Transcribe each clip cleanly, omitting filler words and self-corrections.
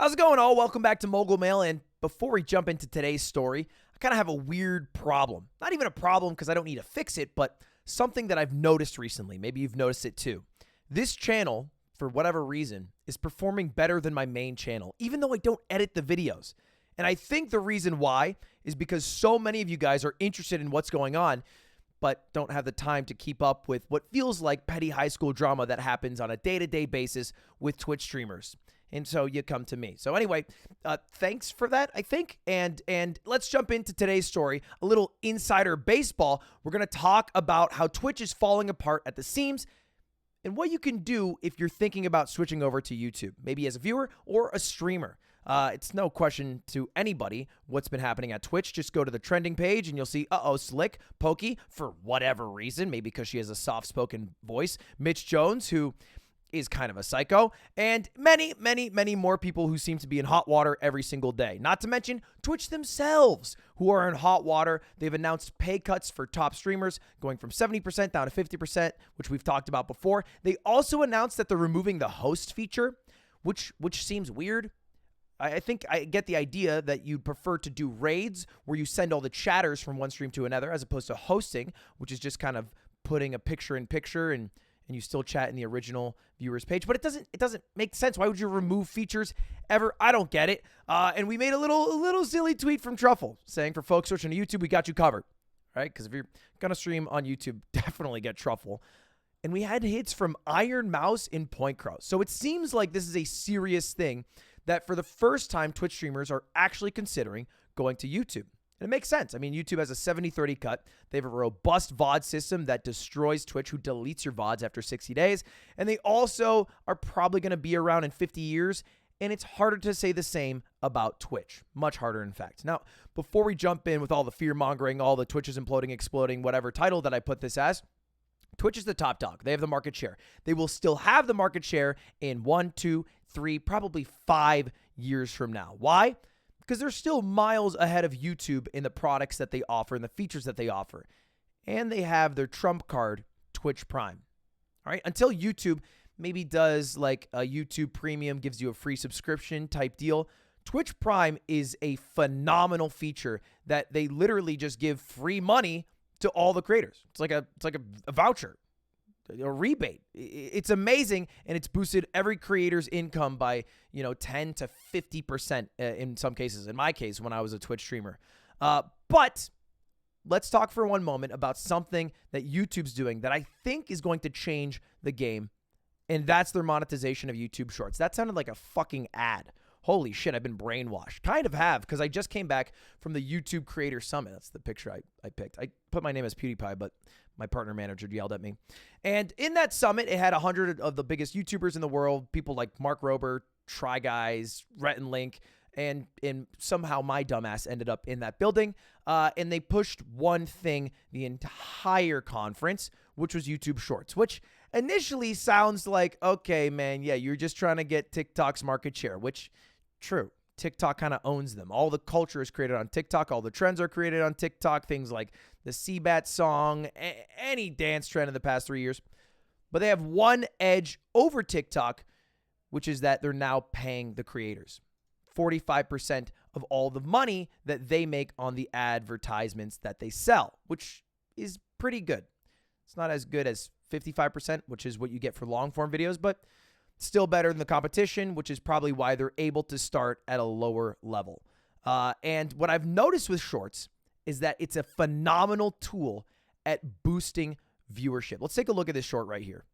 How's it going, all? Welcome back to MogulMail. And before we jump into today's story, I kind of have a weird problem. Not even a problem because I don't need to fix it, but something that I've noticed recently. Maybe you've noticed it too. This channel, for whatever reason, is performing better than my main channel, even though I don't edit the videos. And I think the reason why is because so many of you guys are interested in what's going on, but don't have the time to keep up with what feels like petty high school drama that happens on a day-to-day basis with Twitch streamers. And so you come to me. So anyway, thanks for that, I think. And let's jump into today's story, a little insider baseball. We're going to talk about how Twitch is falling apart at the seams and what you can do if you're thinking about switching over to YouTube, maybe as a viewer or a streamer. It's no question to anybody what's been happening at Twitch. Just go to the trending page and you'll see, Slick, Pokey, for whatever reason, maybe because she has a soft-spoken voice, Mitch Jones, who is kind of a psycho, and many, many, many more people who seem to be in hot water every single day. Not to mention Twitch themselves, who are in hot water. They've announced pay cuts for top streamers, going from 70% down to 50%, which we've talked about before. They also announced that they're removing the host feature, which seems weird. I think I get the idea that you'd prefer to do raids where you send all the chatters from one stream to another, as opposed to hosting, which is just kind of putting a picture-in-picture and you still chat in the original viewer's page. But it doesn't make sense. Why would you remove features ever? I don't get it. And we made a little silly tweet from Truffle saying, for folks searching on YouTube, we got you covered, right? Because if you're gonna stream on YouTube, definitely get Truffle. And we had hits from Iron Mouse in Point Crow. So it seems like this is a serious thing that for the first time, Twitch streamers are actually considering going to YouTube. And it makes sense. I mean, YouTube has a 70-30 cut. They have a robust VOD system that destroys Twitch, who deletes your VODs after 60 days. And they also are probably going to be around in 50 years. And it's harder to say the same about Twitch. Much harder, in fact. Now, before we jump in with all the fear-mongering, all the Twitch is imploding, exploding, whatever title that I put this as, Twitch is the top dog. They have the market share. They will still have the market share in 1, 2, 3, probably 5 years from now. Why? Because they're still miles ahead of YouTube in the products that they offer and the features that they offer. And they have their trump card, Twitch Prime. All right, until YouTube maybe does like a YouTube Premium, gives you a free subscription type deal, Twitch Prime is a phenomenal feature that they literally just give free money to all the creators. It's like a voucher, a rebate. It's amazing, and it's boosted every creator's income by 10 to 50% in some cases. In my case, when I was a Twitch streamer. But let's talk for one moment about something that YouTube's doing that I think is going to change the game, and that's their monetization of YouTube Shorts. That sounded like a fucking ad. Holy shit, I've been brainwashed. Kind of have, because I just came back from the YouTube Creator Summit. That's the picture I picked. I put my name as PewDiePie, but my partner manager yelled at me. And in that summit, it had 100 of the biggest YouTubers in the world, people like Mark Rober, Try Guys, Rhett and Link, and somehow my dumbass ended up in that building. And they pushed one thing the entire conference, which was YouTube Shorts, which initially sounds like, okay, man, yeah, you're just trying to get TikTok's market share, which, true. TikTok kind of owns them. All the culture is created on TikTok. All the trends are created on TikTok. Things like the Seabat song, any dance trend in the past 3 years. But they have one edge over TikTok, which is that they're now paying the creators 45% of all the money that they make on the advertisements that they sell, which is pretty good. It's not as good as 55%, which is what you get for long-form videos, but still better than the competition, which is probably why they're able to start at a lower level. And what I've noticed with Shorts is that it's a phenomenal tool at boosting viewership. Let's take a look at this short right here.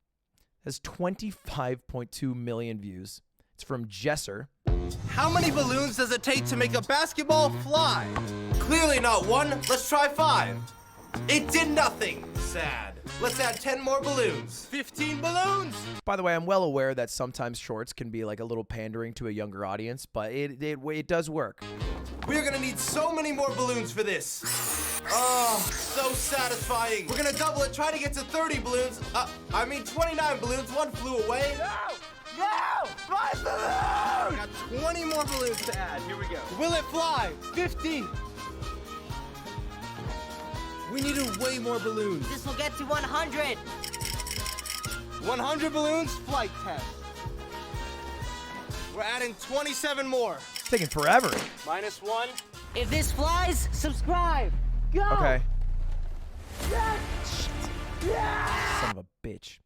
It has 25.2 million views. It's from Jesser. How many balloons does it take to make a basketball fly? Clearly not one. Let's try 5. It did nothing. Sad. Let's add 10 more balloons. 15 balloons. By the way, I'm well aware that sometimes Shorts can be like a little pandering to a younger audience, but it does work. We're gonna need so many more balloons for this. Oh, so satisfying. We're gonna double it, try to get to 30 balloons. 29 balloons. One flew away. No! My balloon! Got 20 more balloons to add. Here we go. Will it fly? 50. We needed way more balloons. This will get to 100. 100 balloons, flight test. We're adding 27 more. It's taking forever. -1. If this flies, subscribe. Go. Okay. Yes. Son of a bitch.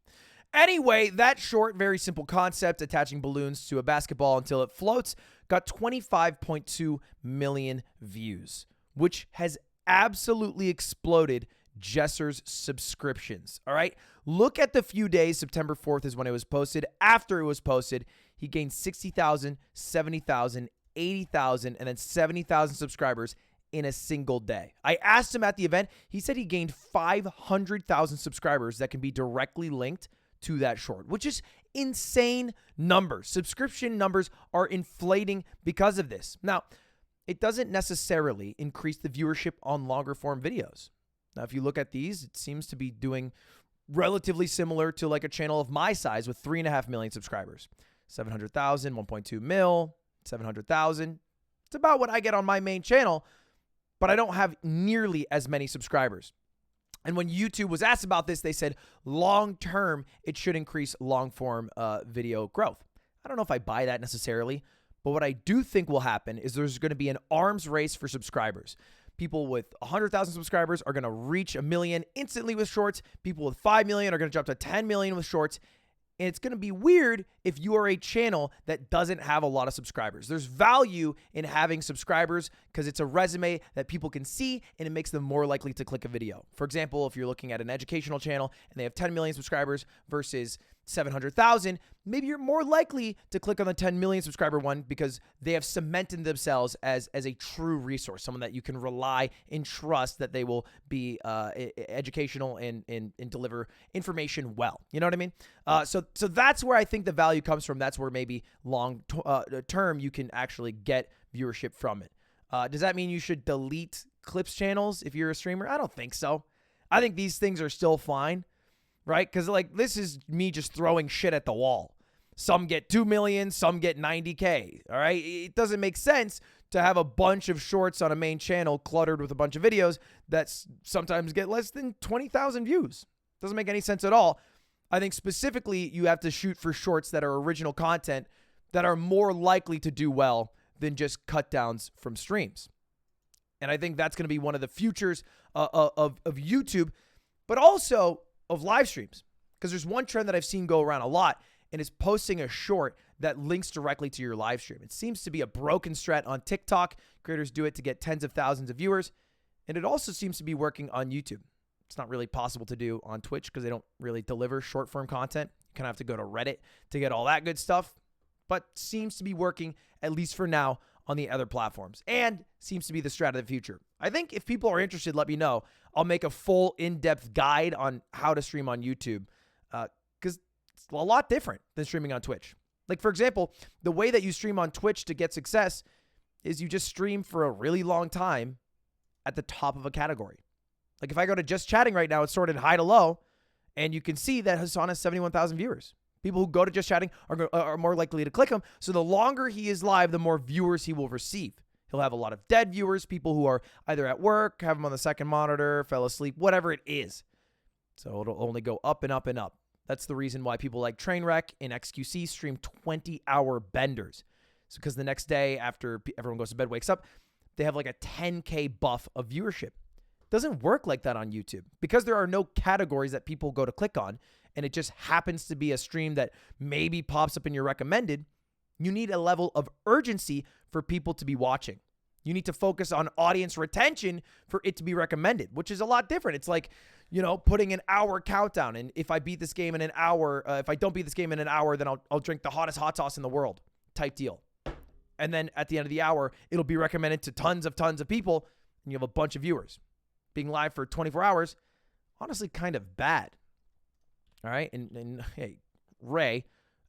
Anyway, that short, very simple concept, attaching balloons to a basketball until it floats, got 25.2 million views, which has absolutely exploded Jesser's subscriptions. All right. Look at the few days. September 4th is when it was posted. After it was posted, he gained 60,000, 70,000, 80,000, and then 70,000 subscribers in a single day. I asked him at the event. He said he gained 500,000 subscribers that can be directly linked to that short, which is insane numbers. Subscription numbers are inflating because of this. Now, it doesn't necessarily increase the viewership on longer form videos. Now, if you look at these, it seems to be doing relatively similar to like a channel of my size with 3.5 million subscribers. 700,000, 1.2 mil, 700,000. It's about what I get on my main channel, but I don't have nearly as many subscribers. And when YouTube was asked about this, they said long term, it should increase long form video growth. I don't know if I buy that necessarily, but what I do think will happen is there's going to be an arms race for subscribers. People with 100,000 subscribers are going to reach 1 million instantly with shorts. People with 5 million are going to jump to 10 million with shorts. And it's going to be weird if you are a channel that doesn't have a lot of subscribers. There's value in having subscribers because it's a resume that people can see and it makes them more likely to click a video. For example, if you're looking at an educational channel and they have 10 million subscribers versus 700,000, maybe you're more likely to click on the 10 million subscriber one because they have cemented themselves as a true resource, someone that you can rely and trust that they will be educational and deliver information well. You know what I mean? So that's where I think the value comes from. That's where maybe long term you can actually get viewership from it. Does that mean you should delete clips channels if you're a streamer? I don't think so. I think these things are still fine. Right? Because like this is me just throwing shit at the wall. Some get 2 million, some get 90K. All right? It doesn't make sense to have a bunch of shorts on a main channel cluttered with a bunch of videos that sometimes get less than 20,000 views. Doesn't make any sense at all. I think specifically you have to shoot for shorts that are original content that are more likely to do well than just cut downs from streams. And I think that's going to be one of the futures of YouTube, but also of live streams, because there's one trend that I've seen go around a lot, and it's posting a short that links directly to your live stream. It seems to be a broken strat on TikTok. Creators do it to get tens of thousands of viewers, and it also seems to be working on YouTube. It's not really possible to do on Twitch because they don't really deliver short form content. You kind of have to go to Reddit to get all that good stuff, but seems to be working, at least for now, on the other platforms, and seems to be the strat of the future. I think if people are interested, let me know. I'll make a full in-depth guide on how to stream on YouTube because it's a lot different than streaming on Twitch. Like, for example, the way that you stream on Twitch to get success is you just stream for a really long time at the top of a category. Like if I go to just chatting right now, it's sorted high to low, and you can see that Hassan has 71,000 viewers. People who go to just chatting are more likely to click him. So the longer he is live, the more viewers he will receive. He'll have a lot of dead viewers, people who are either at work, have him on the second monitor, fell asleep, whatever it is. So it'll only go up and up and up. That's the reason why people like Trainwreck and XQC stream 20-hour benders. It's because the next day after everyone goes to bed, wakes up, they have like a 10K buff of viewership. It doesn't work like that on YouTube because there are no categories that people go to click on, and it just happens to be a stream that maybe pops up in your recommended. You need a level of urgency for people to be watching. You need to focus on audience retention for it to be recommended, which is a lot different. It's like, you know, putting an hour countdown. And if I beat this game in an hour, if I don't beat this game in an hour, then I'll drink the hottest hot sauce in the world type deal. And then at the end of the hour, it'll be recommended to tons of people, and you have a bunch of viewers. Being live for 24 hours, honestly, kind of bad. All right. And hey, Ray,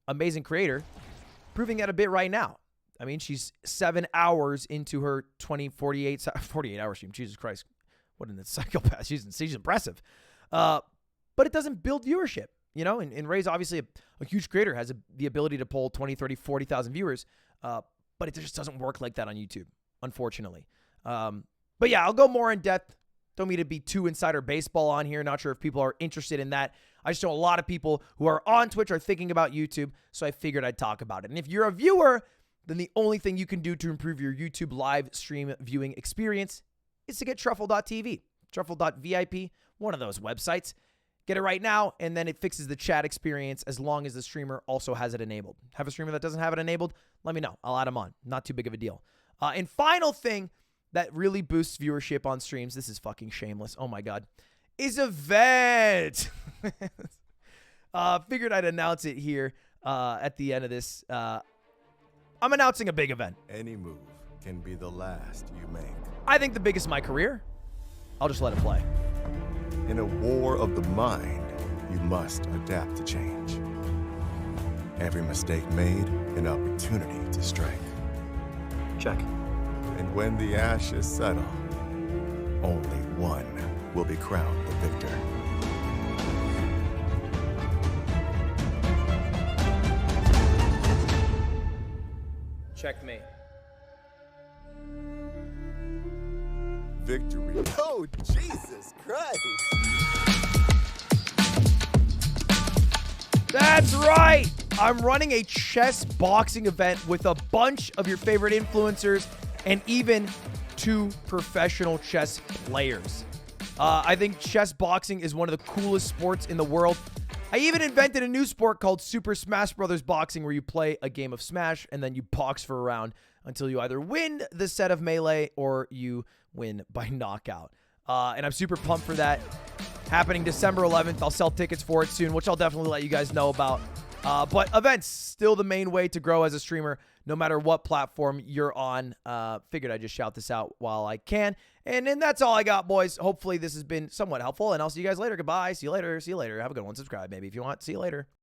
amazing creator, proving that a bit right now. I mean, she's 7 hours into her 48 hour stream. Jesus Christ. What a psychopath. She's impressive. But it doesn't build viewership, you know, and Ray's obviously a huge creator, has the ability to pull 20, 30, 40,000 viewers. But it just doesn't work like that on YouTube, unfortunately. But yeah, I'll go more in depth. Don't mean to be too insider baseball on here. Not sure if people are interested in that. I just know a lot of people who are on Twitch are thinking about YouTube, so I figured I'd talk about it. And if you're a viewer then the only thing you can do to improve your YouTube live stream viewing experience is to get truffle.tv, truffle.vip, one of those websites. Get it right now, and then it fixes the chat experience as long as the streamer also has it enabled. Have a streamer that doesn't have it enabled? Let me know. I'll add them on. Not too big of a deal. And final thing that really boosts viewership on streams, this is fucking shameless, oh my God, is event. Figured I'd announce it here at the end of this. I'm announcing a big event. Any move can be the last you make. I think the biggest in my career. I'll just let it play. In a war of the mind, you must adapt to change. Every mistake made, an opportunity to strike. Check. And when the ashes settle, only one will be crowned the victor. Checkmate. Victory. Oh, Jesus Christ. That's right. I'm running a chess boxing event with a bunch of your favorite influencers and even 2 professional chess players. I think chess boxing is one of the coolest sports in the world. I even invented a new sport called Super Smash Brothers Boxing, where you play a game of Smash and then you box for a round until you either win the set of Melee or you win by knockout. And I'm super pumped for that. Happening December 11th. I'll sell tickets for it soon, which I'll definitely let you guys know about. But events, still the main way to grow as a streamer, no matter what platform you're on. Figured I'd just shout this out while I can. And then that's all I got, boys. Hopefully this has been somewhat helpful, and I'll see you guys later. Goodbye. See you later. See you later. Have a good one. Subscribe, maybe, if you want. See you later.